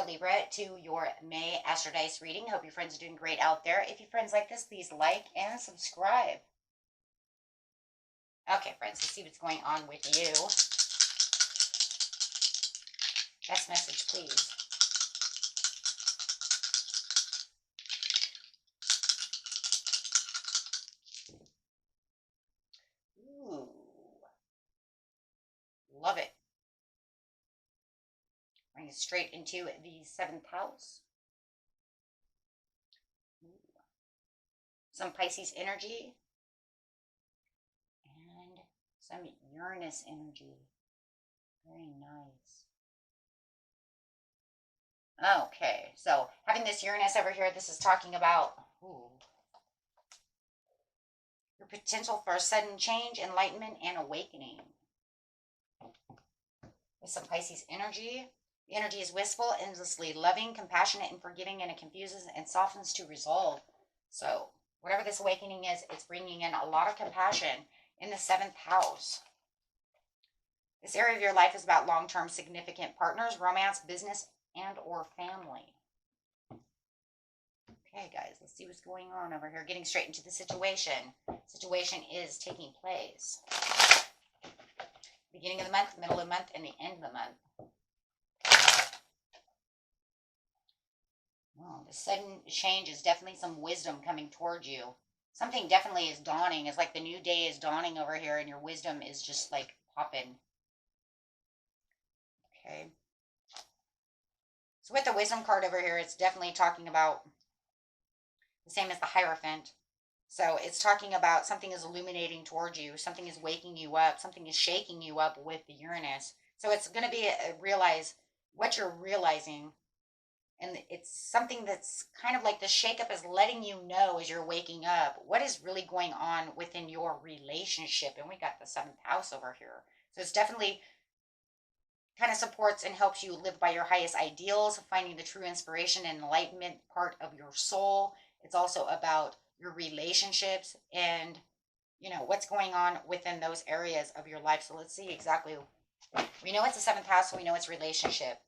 Libra, to your May Astro Dice reading. Hope your friends are doing great out there. If your friends like this, please like and subscribe. Okay, friends, let's see what's going on with you. Best message, please. Ooh. Love it. Bring it straight into the 7th house. Ooh. Some Pisces energy. And some Uranus energy. Very nice. Okay, so having this Uranus over here, this is talking about your potential for a sudden change, enlightenment, and awakening. With some Pisces energy. The energy is wistful, endlessly loving, compassionate, and forgiving, and it confuses and softens to resolve. So whatever this awakening is, it's bringing in a lot of compassion in the 7th house. This area of your life is about long-term significant partners, romance, business, and or family. Okay, guys, let's see what's going on over here. Getting straight into the situation. Situation is taking place. Beginning of the month, middle of the month, and the end of the month. Well, the sudden change is definitely some wisdom coming towards you. Something definitely is dawning. It's like the new day is dawning over here, and your wisdom is just like popping. Okay. So with the wisdom card over here, it's definitely talking about the same as the Hierophant. So it's talking about something is illuminating towards you. Something is waking you up. Something is shaking you up with the Uranus. So it's going to be realize what you're realizing. And it's something that's kind of like the shakeup is letting you know as you're waking up what is really going on within your relationship. And we got the 7th house over here. So it's definitely kind of supports and helps you live by your highest ideals, finding the true inspiration and enlightenment part of your soul. It's also about your relationships and, you know, what's going on within those areas of your life. So let's see exactly. We know it's the 7th house, so we know it's relationship,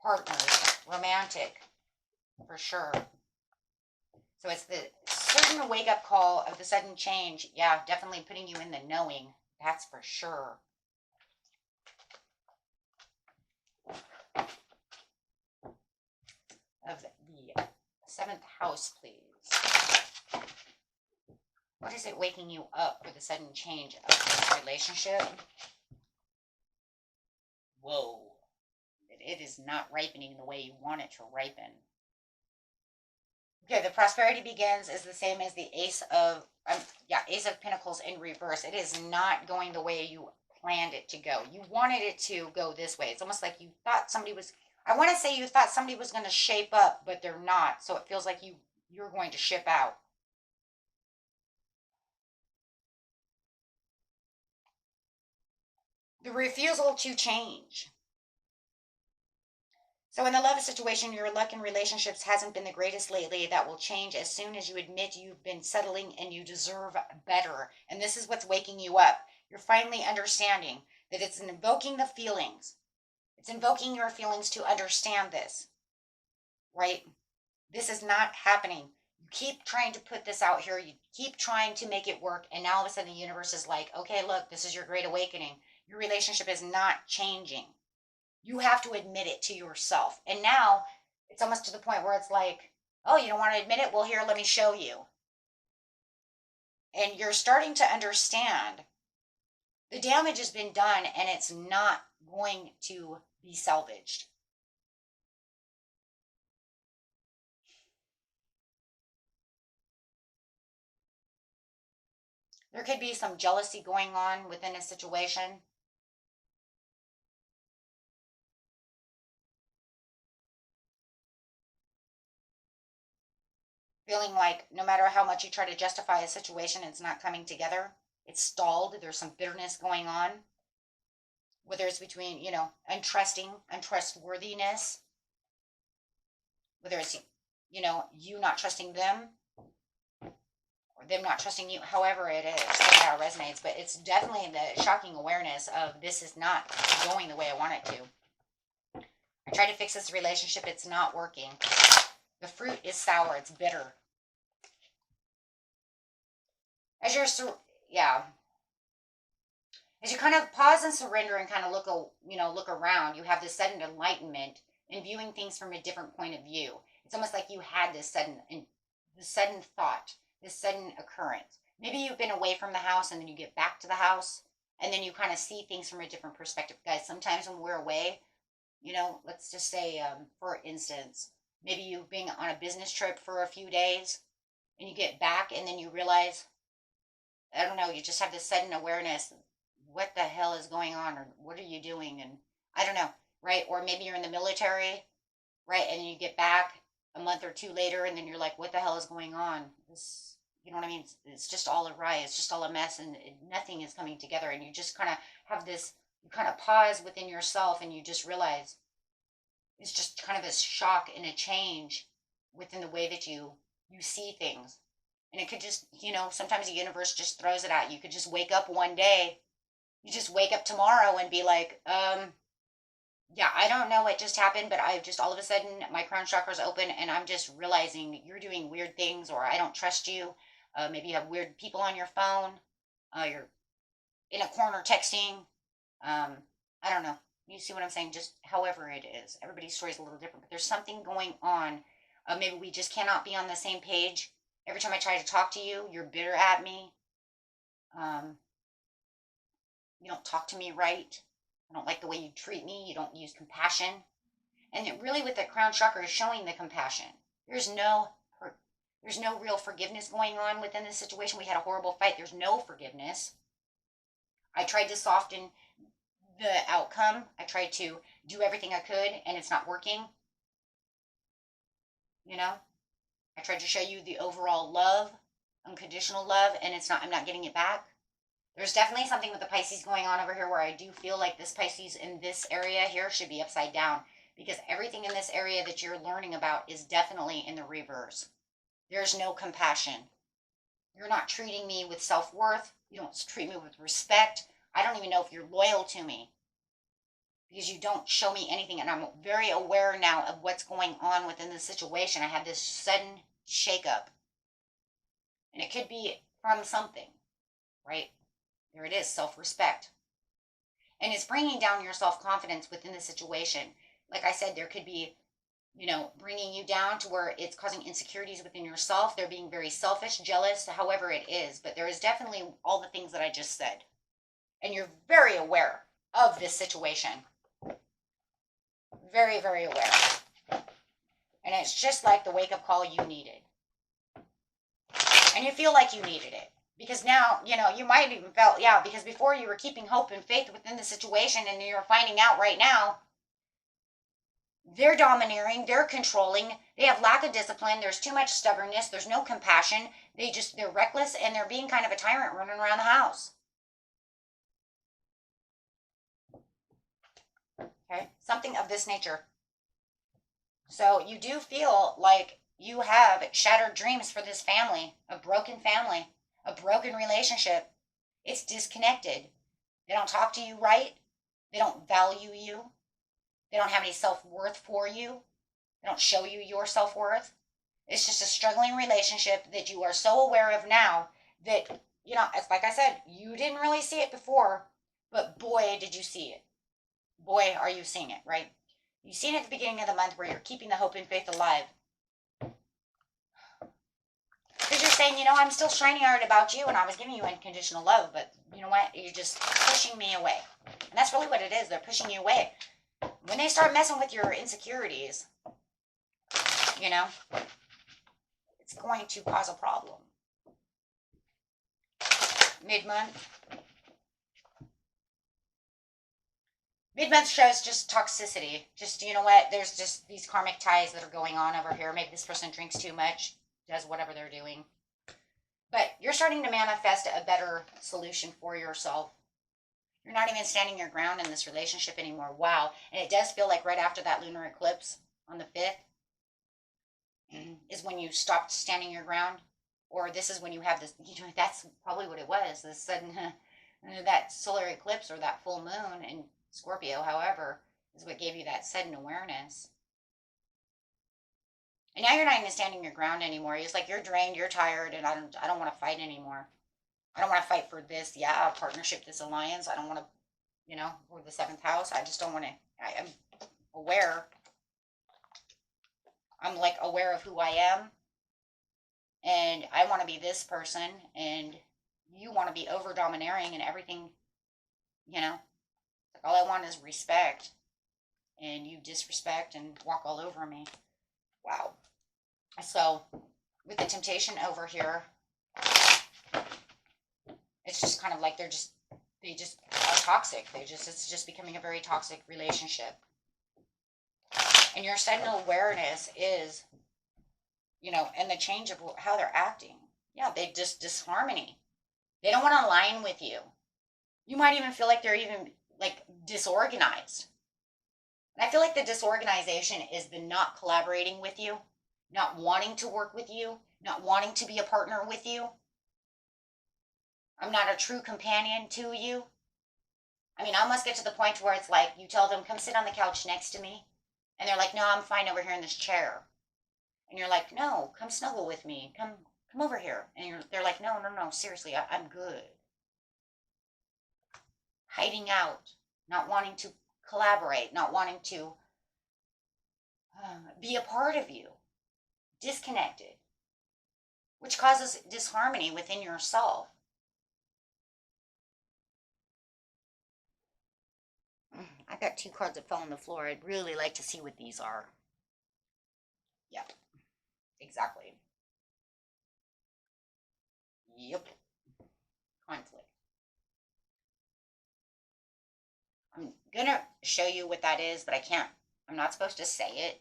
partners, romantic, for sure. So it's the certain wake-up call of the sudden change. Yeah, definitely putting you in the knowing. That's for sure. Of the 7th house, please. What is it waking you up for the sudden change of this relationship? Whoa. It is not ripening the way you want it to ripen. Okay, the prosperity begins is the same as the Ace of Pentacles in reverse. It is not going the way you planned it to go. You wanted it to go this way. It's almost like you thought somebody was, I want to say you thought somebody was going to shape up, but they're not. So it feels like you're going to ship out. The refusal to change. So in the love situation, your luck in relationships hasn't been the greatest lately. That will change as soon as you admit you've been settling and you deserve better. And this is what's waking you up. You're finally understanding that it's invoking the feelings. It's invoking your feelings to understand this, right? This is not happening. You keep trying to put this out here. You keep trying to make it work. And now all of a sudden the universe is like, okay, look, this is your great awakening. Your relationship is not changing. You have to admit it to yourself. And now it's almost to the point where it's like, oh, you don't want to admit it? Well, here, let me show you. And you're starting to understand the damage has been done and it's not going to be salvaged. There could be some jealousy going on within a situation. Feeling like no matter how much you try to justify a situation, it's not coming together. It's stalled. There's some bitterness going on. Whether it's between, you know, untrustworthiness. Whether it's, you know, you not trusting them. Or them not trusting you. However it is. See how it resonates. But it's definitely the shocking awareness of this is not going the way I want it to. I tried to fix this relationship. It's not working. The fruit is sour. It's bitter. As you're, yeah, as you kind of pause and surrender and kind of look around, you have this sudden enlightenment in viewing things from a different point of view. It's almost like you had this sudden thought, this sudden occurrence. Maybe you've been away from the house and then you get back to the house and then you kind of see things from a different perspective. Guys, sometimes when we're away, let's just say, for instance, maybe you've been on a business trip for a few days and you get back and then you realize, I don't know, you just have this sudden awareness. What the hell is going on? Or what are you doing? And I don't know, right? Or maybe you're in the military, right? And you get back a month or two later and then you're like, what the hell is going on? This, you know what I mean? It's just all awry. It's just all a mess and nothing is coming together. And you just kind of have this, you kind of pause within yourself and you just realize it's just kind of a shock and a change within the way that you see things. And it could just, sometimes the universe just throws it at you. You could just wake up one day. You just wake up tomorrow and be like, yeah, I don't know what just happened, but I've just all of a sudden my crown chakra's open and I'm just realizing you're doing weird things or I don't trust you. Maybe you have weird people on your phone. You're in a corner texting. I don't know. You see what I'm saying? Just however it is. Everybody's story is a little different, but there's something going on. Maybe we just cannot be on the same page. Every time I try to talk to you, you're bitter at me. You don't talk to me right. I don't like the way you treat me. You don't use compassion. And it really with the crown chakra is showing the compassion. There's no real forgiveness going on within this situation. We had a horrible fight. There's no forgiveness. I tried to soften the outcome. I tried to do everything I could and it's not working. I tried to show you the overall love, unconditional love, and I'm not getting it back. There's definitely something with the Pisces going on over here where I do feel like this Pisces in this area here should be upside down because everything in this area that you're learning about is definitely in the reverse. There's no compassion. You're not treating me with self-worth. You don't treat me with respect. I don't even know if you're loyal to me because you don't show me anything. And I'm very aware now of what's going on within the situation. I had this sudden shakeup. And it could be from something, right? There it is, self-respect. And it's bringing down your self-confidence within the situation. Like I said, there could be, bringing you down to where it's causing insecurities within yourself. They're being very selfish, jealous, however it is. But there is definitely all the things that I just said. And you're very aware of this situation. Very, very aware. And it's just like the wake-up call you needed. And you feel like you needed it. Because now, you might even felt, because before you were keeping hope and faith within the situation and you're finding out right now, they're domineering, they're controlling, they have lack of discipline, there's too much stubbornness, there's no compassion, they're reckless and they're being kind of a tyrant running around the house. Okay, something of this nature. So you do feel like you have shattered dreams for this family, a broken relationship. It's disconnected. They don't talk to you right. They don't value you. They don't have any self-worth for you. They don't show you your self-worth. It's just a struggling relationship that you are so aware of now that, it's like I said, you didn't really see it before, but boy, did you see it. Boy, are you seeing it, right? You've seen it at the beginning of the month where you're keeping the hope and faith alive. Because you're saying, I'm still shiny-eyed about you and I was giving you unconditional love, but you know what? You're just pushing me away. And that's really what it is. They're pushing you away. When they start messing with your insecurities, it's going to cause a problem. Mid-month. Mid-month shows just toxicity. Just, there's just these karmic ties that are going on over here. Maybe this person drinks too much, does whatever they're doing. But you're starting to manifest a better solution for yourself. You're not even standing your ground in this relationship anymore. Wow. And it does feel like right after that lunar eclipse on the 5th is when you stopped standing your ground. Or this is when you have this, that's probably what it was. This sudden, that solar eclipse or that full moon in Scorpio, however, is what gave you that sudden awareness. And now you're not even standing your ground anymore. It's like you're drained, you're tired, and I don't want to fight anymore. I don't want to fight for this, yeah, partnership, this alliance. I don't want to, for the seventh house. I just don't want to. I'm aware. I'm like aware of who I am, and I want to be this person, and you want to be over domineering and everything. Like all I want is respect, and you disrespect and walk all over me. Wow. So with the temptation over here, it's just kind of like they just are toxic. It's just becoming a very toxic relationship. And your sudden awareness is, and the change of how they're acting. Yeah, they just disharmony. They don't want to align with you. You might even feel like they're even like disorganized. And I feel like the disorganization is the not collaborating with you, not wanting to work with you, not wanting to be a partner with you. I'm not a true companion to you. I mean, I almost get to the point where it's like you tell them, come sit on the couch next to me. And they're like, no, I'm fine over here in this chair. And you're like, no, come snuggle with me. Come over here. And they're like, no, seriously, I'm good. Hiding out, not wanting to collaborate, not wanting to be a part of you. Disconnected, which causes disharmony within yourself. I got 2 cards that fell on the floor. I'd really like to see what these are. Yep, exactly. Yep, conflict. I'm gonna show you what that is, but I can't. I'm not supposed to say it.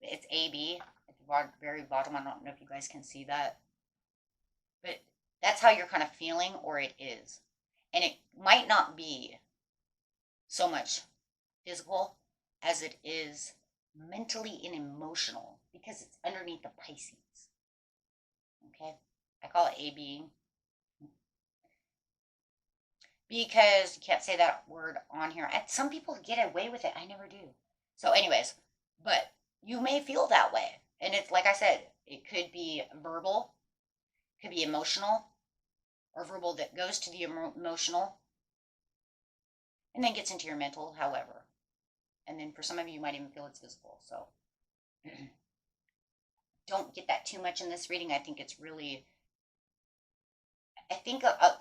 It's AB at the very bottom. I don't know if you guys can see that, but that's how you're kind of feeling, or it is. And it might not be so much physical as it is mentally and emotional, because it's underneath the Pisces. Okay, I call it AB because you can't say that word on here. And some people get away with it. I never do. So anyways, but you may feel that way. And it's like I said, it could be verbal, could be emotional, or verbal that goes to the emotional and then gets into your mental, however. And then for some of you, you might even feel it's physical. So don't get that too much in this reading. I think it's really,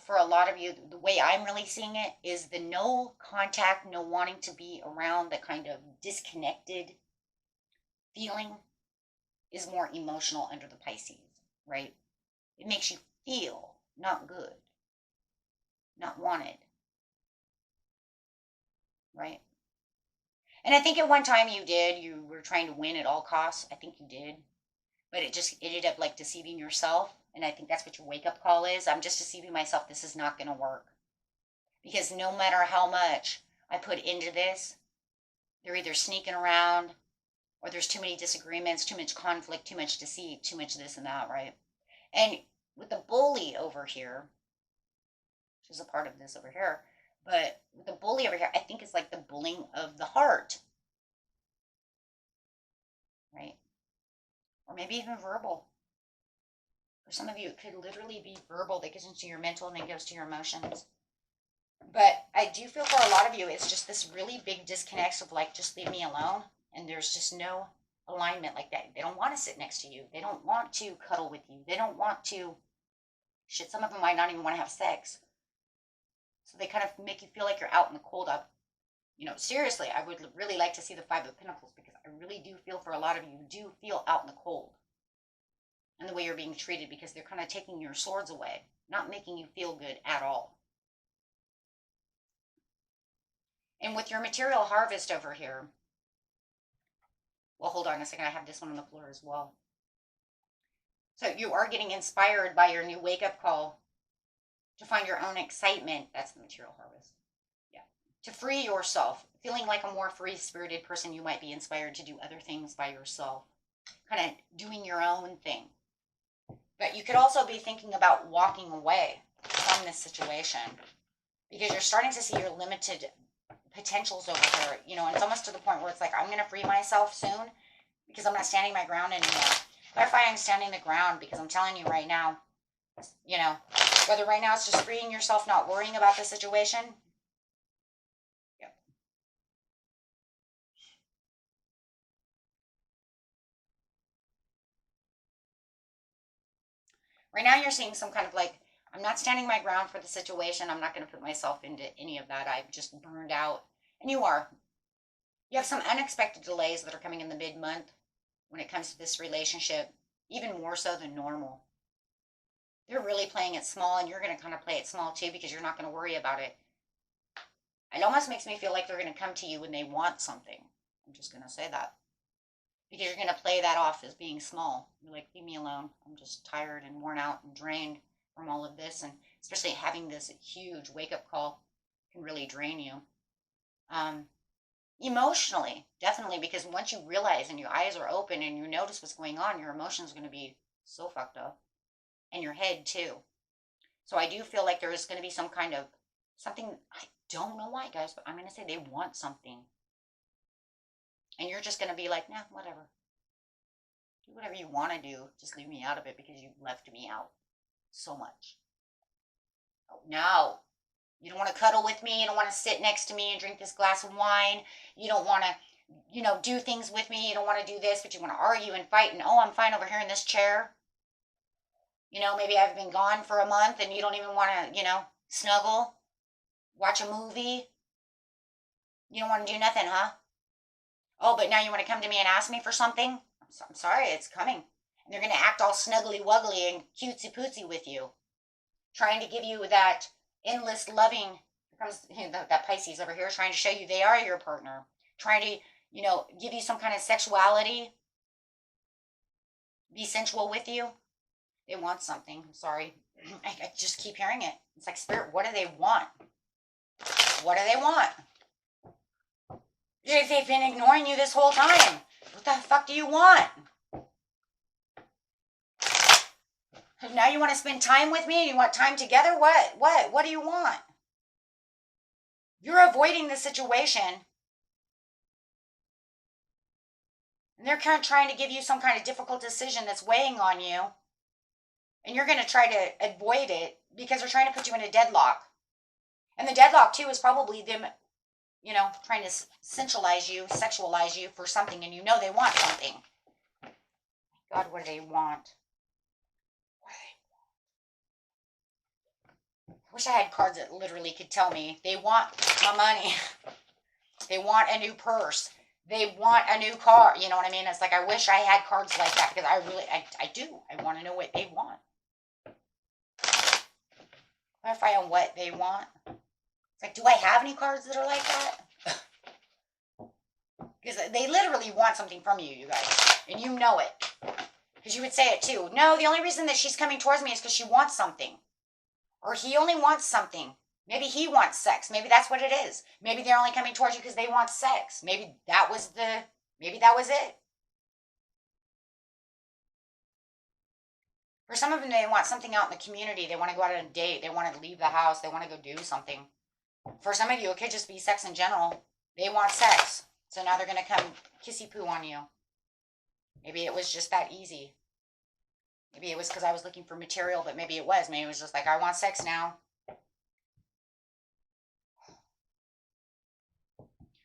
for a lot of you, the way I'm really seeing it is the no contact, no wanting to be around, the kind of disconnected feeling is more emotional under the Pisces, right? It makes you feel not good, not wanted, right? And I think at one time you were trying to win at all costs. I think you did, but it just ended up like deceiving yourself. And I think that's what your wake-up call is. I'm just deceiving myself. This is not going to work. Because no matter how much I put into this, they're either sneaking around, or there's too many disagreements, too much conflict, too much deceit, too much this and that, right? And with the bully over here, which is a part of this over here, but with the bully over here, I think it's like the bullying of the heart, right? Or maybe even verbal. For some of you, it could literally be verbal that gets into your mental and then goes to your emotions. But I do feel for a lot of you, it's just this really big disconnect of like, just leave me alone. And there's just no alignment like that. They don't want to sit next to you. They don't want to cuddle with you. They don't want to, some of them might not even want to have sex. So they kind of make you feel like you're out in the cold. Seriously, I would really like to see the 5 of Pentacles, because I really do feel for a lot of you do feel out in the cold. And the way you're being treated, because they're kind of taking your swords away, not making you feel good at all. And with your material harvest over here, well, hold on a second, I have this one on the floor as well. So you are getting inspired by your new wake-up call to find your own excitement. That's the material harvest. Yeah. To free yourself, feeling like a more free-spirited person, you might be inspired to do other things by yourself, kind of doing your own thing. But you could also be thinking about walking away from this situation, because you're starting to see your limited potentials over here, you know, and it's almost to the point where it's like, I'm going to free myself soon because I'm not standing my ground anymore. Clarify, I'm standing the ground because I'm telling you right now, you know, whether right now it's just freeing yourself, not worrying about the situation. Yep. Right now you're seeing some kind of like, I'm not standing my ground for the situation. I'm not going to put myself into any of that. I've just burned out. And you are. You have some unexpected delays that are coming in the mid-month when it comes to this relationship, even more so than normal. They're really playing it small, and you're going to kind of play it small too because you're not going to worry about it. It almost makes me feel like they're going to come to you when they want something. I'm just going to say that. Because you're going to play that off as being small. You're like, leave me alone. I'm just tired and worn out and drained from all of this. And especially having this huge wake-up call can really drain you. Emotionally, definitely, because once you realize and your eyes are open and you notice what's going on, your emotions are going to be so fucked up. And your head, too. So I do feel like there is going to be some kind of something. I don't know why, guys, but I'm going to say they want something. And you're just going to be like, nah, whatever. Do whatever you want to do. Just leave me out of it because you left me out so much. Oh, no. You don't want to cuddle with me. You don't want to sit next to me and drink this glass of wine. You don't want to, you know, do things with me. You don't want to do this, but you want to argue and fight. And, oh, I'm fine over here in this chair. You know, maybe I've been gone for a month and you don't even want to, you know, snuggle, watch a movie. You don't want to do nothing, huh? Oh, but now you want to come to me and ask me for something? I'm sorry, it's coming. And they're going to act all snuggly wuggly and cutesy pootsy with you. Trying to give you that endless loving. Here comes that Pisces over here trying to show you they are your partner. Trying to, you know, give you some kind of sexuality. Be sensual with you. They want something. I'm sorry. I just keep hearing it. It's like, Spirit, what do they want? What do they want? If they've been ignoring you this whole time, what the fuck do you want? Now you want to spend time with me? You want time together? What do you want? You're avoiding the situation. And they're kind of trying to give you some kind of difficult decision that's weighing on you. And you're going to try to avoid it because they're trying to put you in a deadlock. And the deadlock, too, is probably them, you know, trying to sexualize you for something. And you know they want something. God, what do they want? I wish I had cards that literally could tell me they want my money. They want a new purse. They want a new car. You know what I mean? It's like I wish I had cards like that because I do. I want to know what they want. Clarify on what they want. It's like, do I have any cards that are like that? Because they literally want something from you, you guys. And you know it. Because you would say it too. No, the only reason that she's coming towards me is because she wants something. Or he only wants something. Maybe he wants sex. Maybe that's what it is. Maybe they're only coming towards you because they want sex. Maybe that was it. For some of them, they want something out in the community. They want to go out on a date. They want to leave the house. They want to go do something. For some of you, it could just be sex in general. They want sex. So now they're going to come kissy poo on you. Maybe it was just that easy. Maybe it was because I was looking for material, but maybe it was. Maybe it was just like, I want sex now.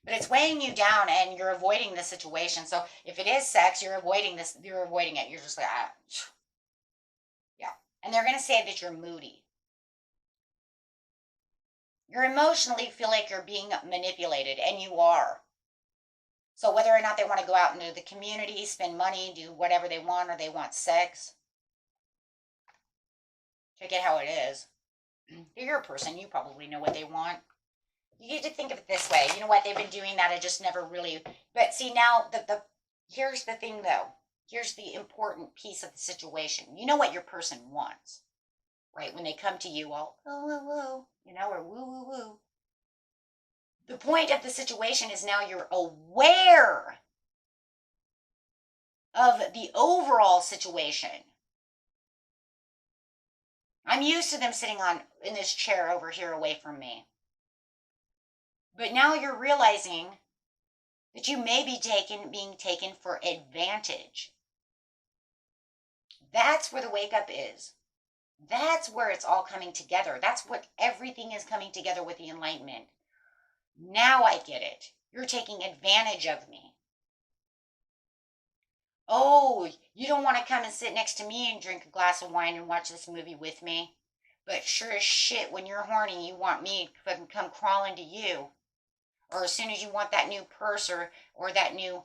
But it's weighing you down and you're avoiding the situation. So if it is sex, you're avoiding this. You're avoiding it. You're just like, ah. Yeah. And they're going to say that you're moody. You emotionally feel like you're being manipulated, and you are. So whether or not they want to go out into the community, spend money, do whatever they want, or they want sex, check it how it is. You're a person. You probably know what they want. You get to think of it this way. You know what? They've been doing that. I just never really. But see, now, here's the thing, though. Here's the important piece of the situation. You know what your person wants, right? When they come to you all, oh, woo, woo, you know, or woo, woo, woo. The point of the situation is now you're aware of the overall situation. I'm used to them sitting in this chair over here away from me. But now you're realizing that you may be being taken for advantage. That's where the wake up is. That's where it's all coming together. That's what everything is coming together with the enlightenment. Now I get it. You're taking advantage of me. Oh, you don't want to come and sit next to me and drink a glass of wine and watch this movie with me. But sure as shit, when you're horny, you want me to come crawling to you. Or as soon as you want that new purse or that new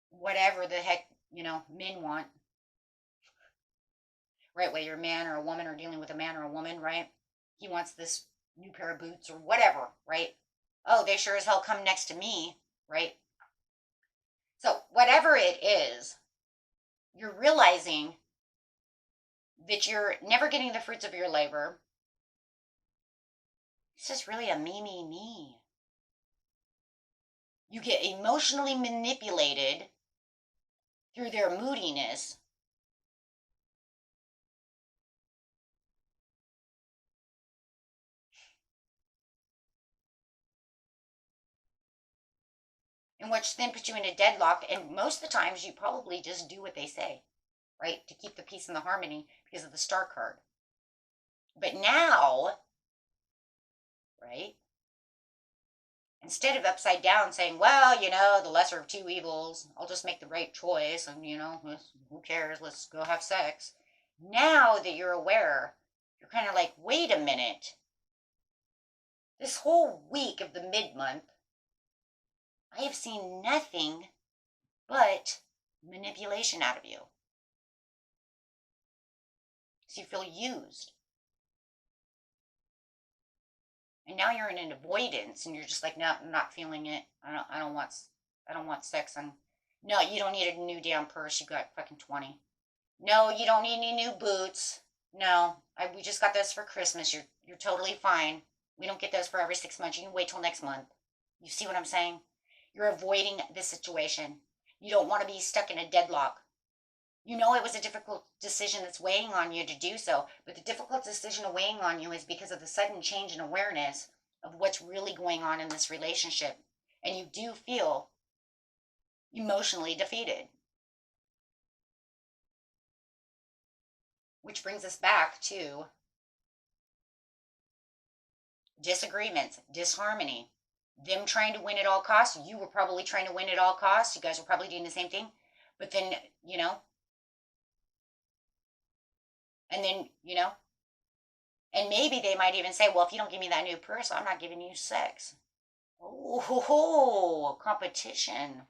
whatever the heck, men want. Right, whether you're a man or a woman or dealing with a man or a woman, right? He wants this new pair of boots or whatever, right? Oh, they sure as hell come next to me, right? So whatever it is, you're realizing that you're never getting the fruits of your labor. It's just really a me. You get emotionally manipulated through their moodiness. And which then puts you in a deadlock. And most of the times you probably just do what they say, right? To keep the peace and the harmony because of the star card. But now, right? Instead of upside down saying, well, the lesser of two evils, I'll just make the right choice and, who cares? Let's go have sex. Now that you're aware, you're kind of like, wait a minute. This whole week of the mid-month, I have seen nothing but manipulation out of you. So you feel used. And now you're in an avoidance and you're just like, no, I'm not feeling it. I don't want sex. No, you don't need a new damn purse. You got fucking 20. No, you don't need any new boots. No, we just got those for Christmas. You're totally fine. We don't get those for every 6 months. You can wait till next month. You see what I'm saying? You're avoiding this situation. You don't want to be stuck in a deadlock. You know it was a difficult decision that's weighing on you to do so, but the difficult decision weighing on you is because of the sudden change in awareness of what's really going on in this relationship. And you do feel emotionally defeated. Which brings us back to disagreements, disharmony, them trying to win at all costs. You were probably trying to win at all costs. You guys were probably doing the same thing. But then, and maybe they might even say, well, if you don't give me that new purse, I'm not giving you sex. Oh, competition.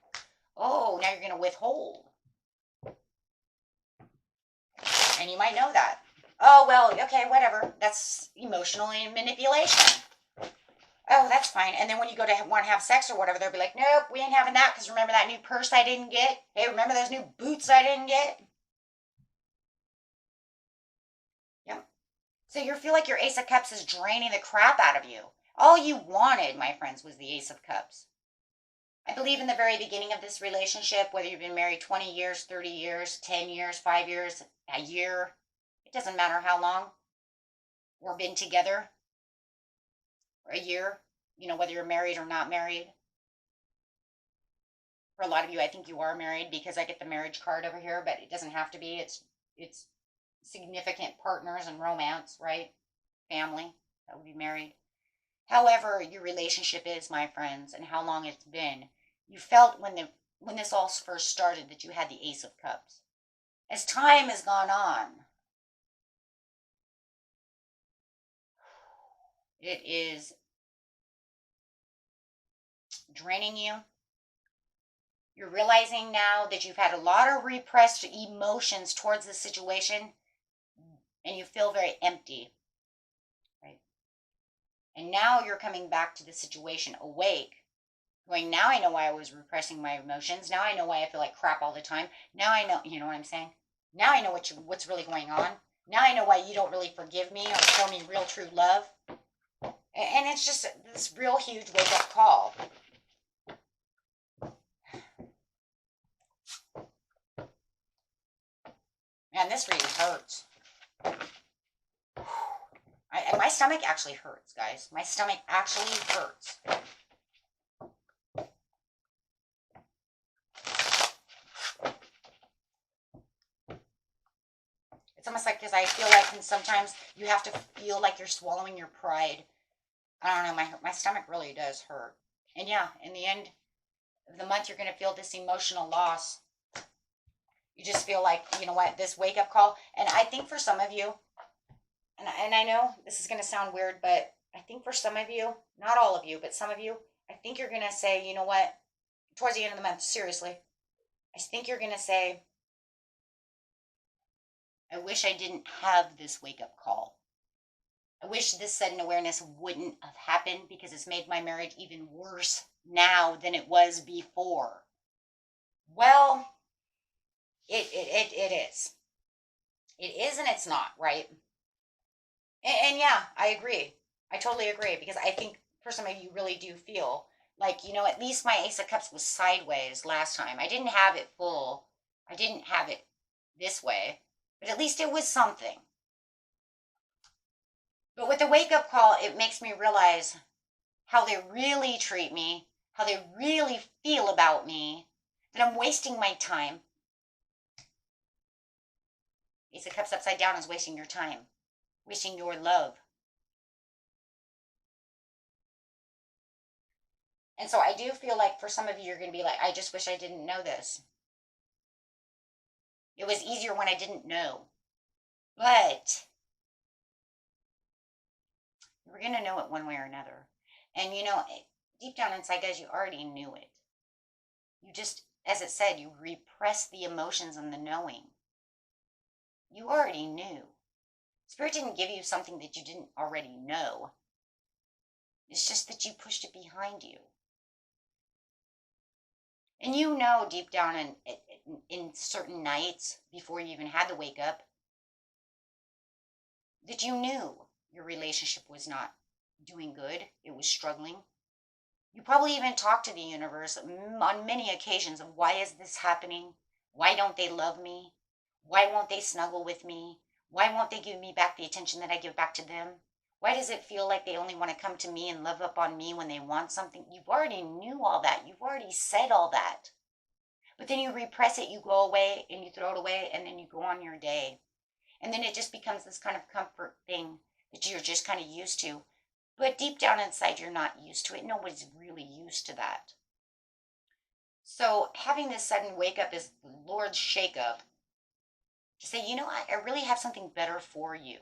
Oh, now you're going to withhold. And you might know that. Oh, well, okay, whatever. That's emotional manipulation. Oh, that's fine. And then when you go to want to have sex or whatever, they'll be like, nope, we ain't having that because remember that new purse I didn't get? Hey, remember those new boots I didn't get? Yep. So you feel like your Ace of Cups is draining the crap out of you. All you wanted, my friends, was the Ace of Cups. I believe in the very beginning of this relationship, whether you've been married 20 years, 30 years, 10 years, 5 years, a year, it doesn't matter how long, or been together for a year, whether you're married or not married. For a lot of you, I think you are married because I get the marriage card over here, but it doesn't have to be. It's significant partners and romance, right? Family that would be married. However your relationship is, my friends, and how long it's been, you felt when this all first started that you had the Ace of Cups. As time has gone on, it is draining you. You're realizing now that you've had a lot of repressed emotions towards the situation, and you feel very empty, right? And now you're coming back to the situation awake, going, now I know why I was repressing my emotions. Now I know why I feel like crap all the time. Now I know, you know what I'm saying? Now I know what's really going on. Now I know why you don't really forgive me or show me real true love. And it's just this real huge wake-up call. Man, this reading hurts. My stomach actually hurts, guys. My stomach actually hurts. It's almost like, because I feel like, and sometimes you have to feel like you're swallowing your pride. I don't know, my stomach really does hurt. And yeah, in the end of the month, you're going to feel this emotional loss. You just feel like, you know what, this wake up call. And I think for some of you, and I know this is going to sound weird, but I think for some of you, not all of you, but some of you, I think you're going to say, you know what, towards the end of the month, seriously, I think you're going to say, I wish I didn't have this wake up call. I wish this sudden awareness wouldn't have happened, because it's made my marriage even worse now than it was before. Well, it is. It is and it's not, right? And yeah, I agree. I totally agree, because I think for some of you really do feel like, you know, at least my Ace of Cups was sideways last time. I didn't have it full. I didn't have it this way, but at least it was something. But with the wake up call, it makes me realize how they really treat me, how they really feel about me, that I'm wasting my time. Ace of Cups upside down is wasting your time, wasting your love. And so I do feel like for some of you, you're going to be like, I just wish I didn't know this. It was easier when I didn't know. But we're going to know it one way or another. And you know, deep down inside, guys, you already knew it. You just, as it said, you repress the emotions and the knowing. You already knew. Spirit didn't give you something that you didn't already know. It's just that you pushed it behind you. And you know deep down in certain nights before you even had to wake up, that you knew your relationship was not doing good. It was struggling. You probably even talked to the universe on many occasions of, why is this happening? Why don't they love me? Why won't they snuggle with me? Why won't they give me back the attention that I give back to them? Why does it feel like they only want to come to me and love up on me when they want something? You've already knew all that. You've already said all that. But then you repress it, you go away and you throw it away, and then you go on your day. And then it just becomes this kind of comfort thing that you're just kind of used to. But deep down inside, you're not used to it. Nobody's really used to that. So having this sudden wake up is the Lord's shake up to say, you know what, I really have something better for you.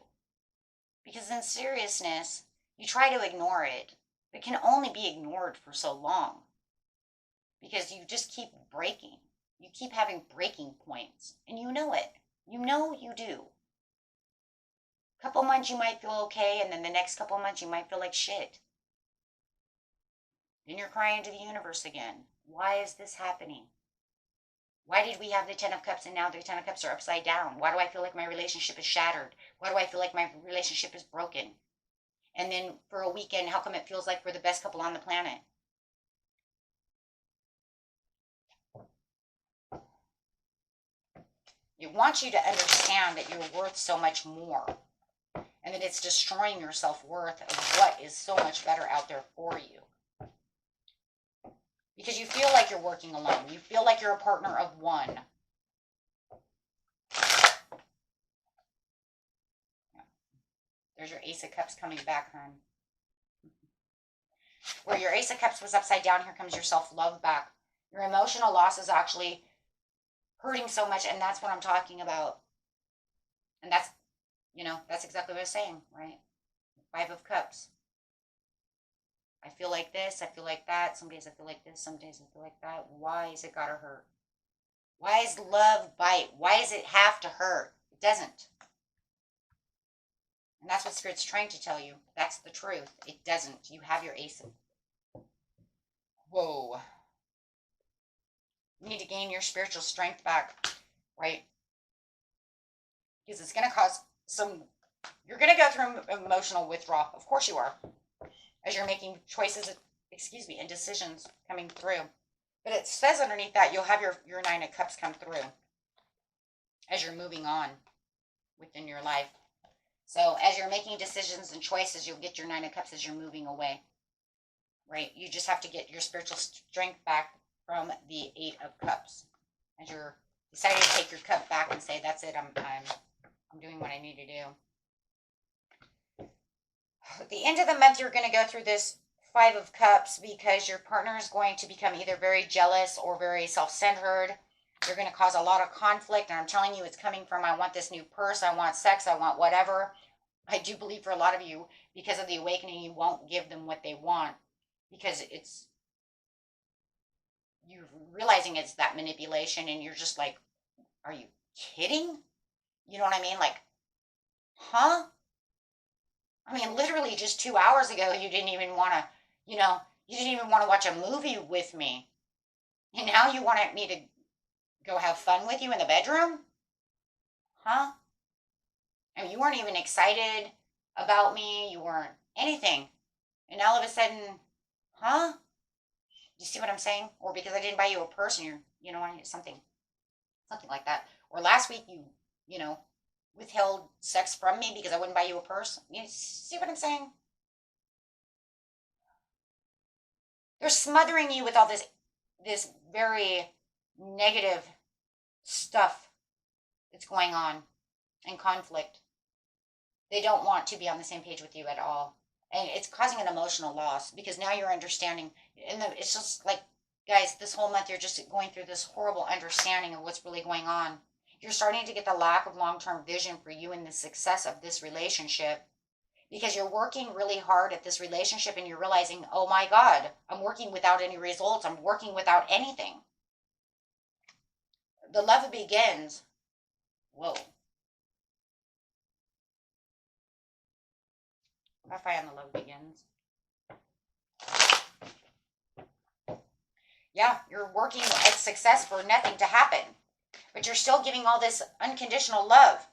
Because in seriousness, you try to ignore it, but it can only be ignored for so long. Because you just keep breaking. You keep having breaking points. And you know it. You know you do. Couple months you might feel okay, and then the next couple months you might feel like shit. Then you're crying to the universe again. Why is this happening? Why did we have the Ten of Cups and now the Ten of Cups are upside down? Why do I feel like my relationship is shattered? Why do I feel like my relationship is broken? And then for a weekend, how come it feels like we're the best couple on the planet? It wants you to understand that you're worth so much more, and that it's destroying your self-worth of what is so much better out there for you. Because you feel like you're working alone. You feel like you're a partner of one. There's your Ace of Cups coming back, hon. Where your Ace of Cups was upside down, here comes your self-love back. Your emotional loss is actually hurting so much, and that's what I'm talking about. And that's, you know, that's exactly what I was saying, right? Five of Cups. I feel like this, I feel like that. Some days I feel like this, some days I feel like that. Why is it gotta hurt? Why is love bite? Why does it have to hurt? It doesn't. And that's what Spirit's trying to tell you. That's the truth. It doesn't. You have your Ace of... Whoa. You need to gain your spiritual strength back, right? Because it's going to cause some... You're going to go through emotional withdrawal. Of course you are. As you're making choices, and decisions coming through. But it says underneath that you'll have your Nine of Cups come through as you're moving on within your life. So as you're making decisions and choices, you'll get your Nine of Cups as you're moving away. Right? You just have to get your spiritual strength back from the Eight of Cups. As you're deciding to take your cup back and say, that's it, I'm I'm doing what I need to do. At the end of the month, you're going to go through this Five of Cups because your partner is going to become either very jealous or very self-centered. You're going to cause a lot of conflict, and I'm telling you, it's coming from, I want this new purse, I want sex, I want whatever. I do believe for a lot of you, because of the awakening, you won't give them what they want because it's, you're realizing it's that manipulation, and you're just like, are you kidding? You know what I mean? Like, huh? I mean, literally just 2 hours ago, you didn't even want to, you didn't even want to watch a movie with me. And now you want me to go have fun with you in the bedroom? Huh? I mean, you weren't even excited about me. You weren't anything. And all of a sudden, huh? You see what I'm saying? Or because I didn't buy you a purse and something like that. Or last week you know, withheld sex from me because I wouldn't buy you a purse. You see what I'm saying? They're smothering you with all this very negative stuff that's going on and conflict. They don't want to be on the same page with you at all. And it's causing an emotional loss because now you're understanding. And it's just like, guys, this whole month you're just going through this horrible understanding of what's really going on. You're starting to get the lack of long-term vision for you and the success of this relationship because you're working really hard at this relationship and you're realizing, oh my God, I'm working without any results. I'm working without anything. The love begins. Whoa. Wi-Fi on the love begins. Yeah, you're working at success for nothing to happen, but you're still giving all this unconditional love.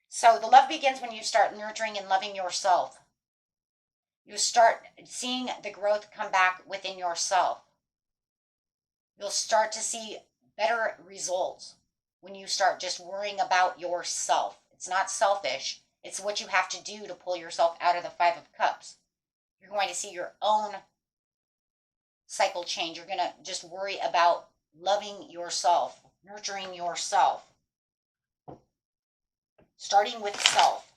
So the love begins when you start nurturing and loving yourself. You start seeing the growth come back within yourself. You'll start to see better results when you start just worrying about yourself. It's not selfish. It's what you have to do to pull yourself out of the Five of Cups. You're going to see your own cycle change. You're going to just worry about loving yourself, nurturing yourself, starting with self,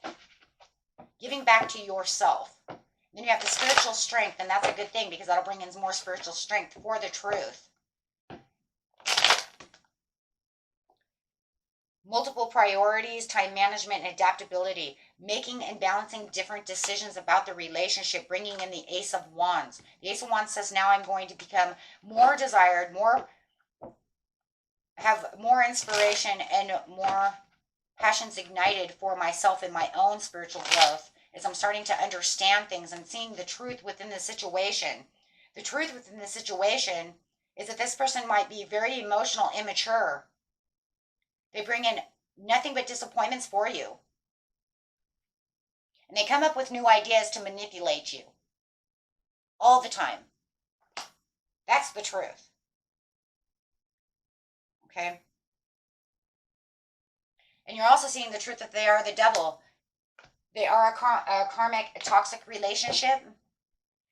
giving back to yourself. Then you have the spiritual strength, and that's a good thing because that'll bring in more spiritual strength for the truth. Multiple priorities, time management, and adaptability, making and balancing different decisions about the relationship, bringing in the Ace of Wands. The Ace of Wands says, now I'm going to become more desired, have more inspiration, and more passions ignited for myself and my own spiritual growth as I'm starting to understand things and seeing the truth within the situation. The truth within the situation is that this person might be very emotional, immature. They bring in nothing but disappointments for you. And they come up with new ideas to manipulate you. All the time. That's the truth. Okay? And you're also seeing the truth that they are the devil. They are a karmic, a toxic relationship.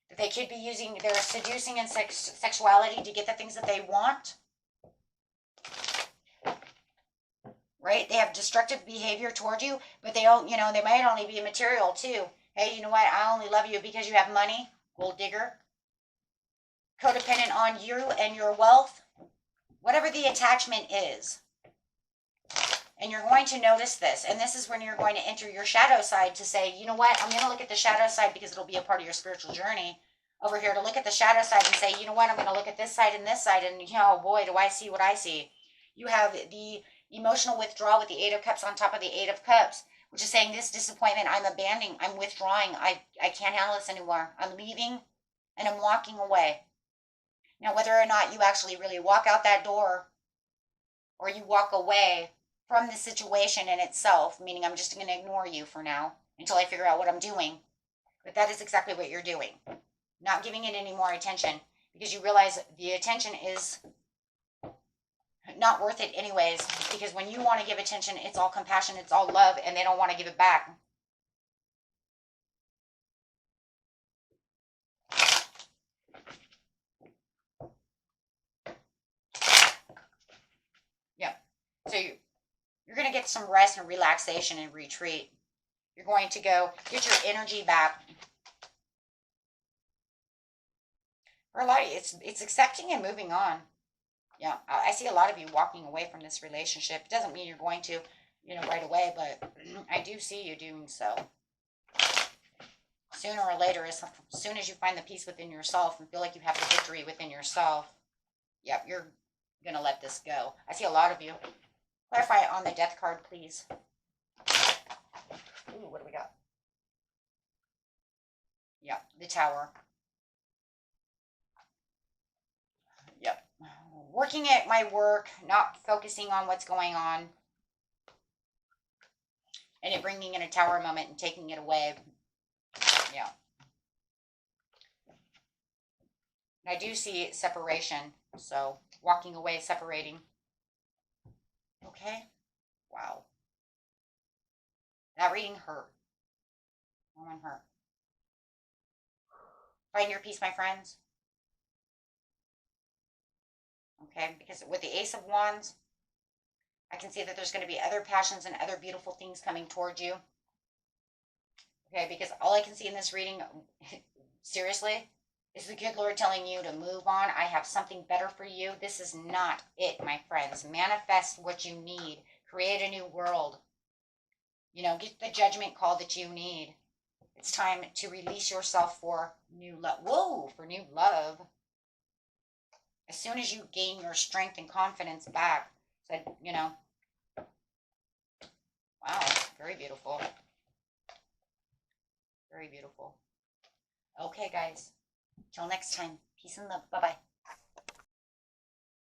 That they could be using their seducing and sexuality to get the things that they want. Right? They have destructive behavior toward you, but they don't, they might only be material too. Hey, you know what? I only love you because you have money. Gold digger. Codependent on you and your wealth. Whatever the attachment is. And you're going to notice this. And this is when you're going to enter your shadow side to say, you know what? I'm going to look at the shadow side because it'll be a part of your spiritual journey over here to look at the shadow side and say, you know what? I'm going to look at this side. And oh boy, do I see what I see. You have the emotional withdrawal with the Eight of Cups on top of the Eight of Cups, which is saying this disappointment, I'm abandoning, I'm withdrawing, I can't handle this anymore. I'm leaving and I'm walking away. Now, whether or not you actually really walk out that door or you walk away from the situation in itself, meaning I'm just going to ignore you for now until I figure out what I'm doing. But that is exactly what you're doing. Not giving it any more attention because you realize the attention is not worth it anyways, because when you want to give attention, it's all compassion, it's all love, and they don't want to give it back. Yeah. So you're You're going to get some rest and relaxation and retreat. You're going to go get your energy back. For a lot of you, it's accepting and moving on. Yeah, I see a lot of you walking away from this relationship. It doesn't mean you're going to, right away, but I do see you doing so. Sooner or later, as soon as you find the peace within yourself and feel like you have the victory within yourself, yep, you're going to let this go. I see a lot of you. Clarify on the death card, please. Ooh, what do we got? Yep, the Tower. Yep. Working at my work, not focusing on what's going on, and it bringing in a Tower moment and taking it away. Yeah. And I do see separation, so walking away, separating. Okay. Wow. That reading hurt. That one hurt. Find your peace, my friends. Okay, because with the Ace of Wands, I can see that there's going to be other passions and other beautiful things coming towards you. Okay, because all I can see in this reading, seriously, is the good Lord telling you to move on. I have something better for you. This is not it, my friends. Manifest what you need. Create a new world. Get the judgment call that you need. It's time to release yourself for new love. Whoa, for new love. As soon as you gain your strength and confidence back, wow, very beautiful. Very beautiful. Okay, guys. Till next time. Peace and love. Bye-bye.